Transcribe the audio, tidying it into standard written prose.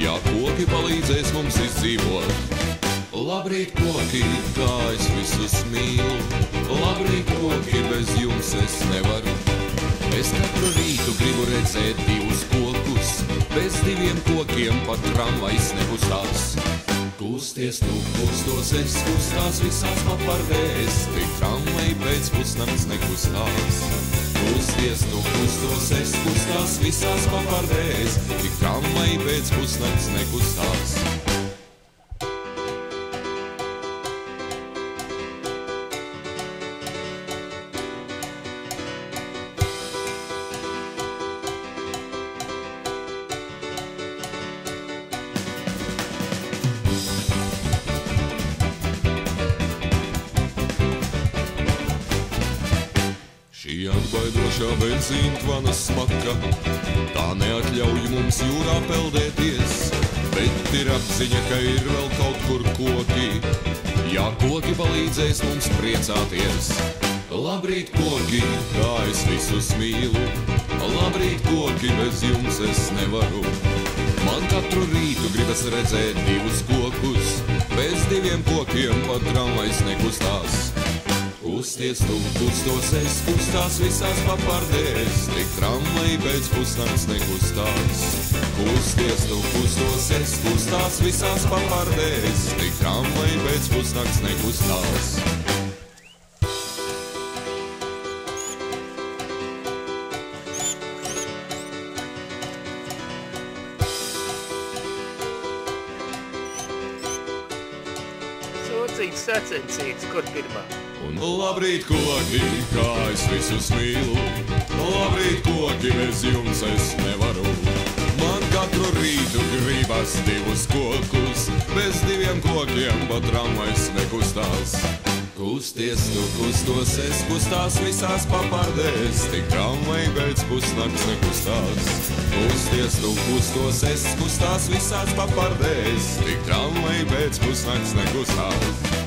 ja koki palīdzēs mums izdzīvot. Labrīt, koki, kā es visus mīlu, labrīt, koki, bez jums es nevaru. Es katru rītu gribu redzēt divus kokus, bez diviem kokiem pat tramvajs nekustās. Kusties tu, kustos es, kustās visās papardēs, tik tramvaji pēc pusnakts nekustās. Kusties tu, kustos es, kustās visās papardēs, tik tramvaji pēc pusnakts nekustās. Šī atbaidošā benzīntvana smaka, tā neatļauj mums jūrā peldēties, bet ir apziņa, ka ir vēl kaut kur koki, ja koki palīdzēs mums priecāties. Labrīt, koki, kā es visus mīlu, labrīt, koki, bez jums es nevaru. Man katru rītu gribas redzēt divus kokus, bez diviem kokiem pat tramvajs nekustās. Kusties tu, kustos es, kustās visās papardēs, tik tramvaji pēc pusnakts nekustās. Kusties tu, kustos es, kustās visās papardēs, tik tramvaji pēc pusnakts nekustās. Sūcīts sacensīts, kur pirmā? Un labrīt, koki, kā es visus mīlu, labrīt, koki, bez jums es nevaru. Man katru rītu gribas divus kokus, bez diviem kokiem pat tramvajs nekustās. Kusties tu, kustos es, kustās visās papardēs, tik tramvaji pēc pusnakts nekustās. Kusties tu, kustos es, kustās visās papardēs, tik tramvaji pēc pusnakts nekustās.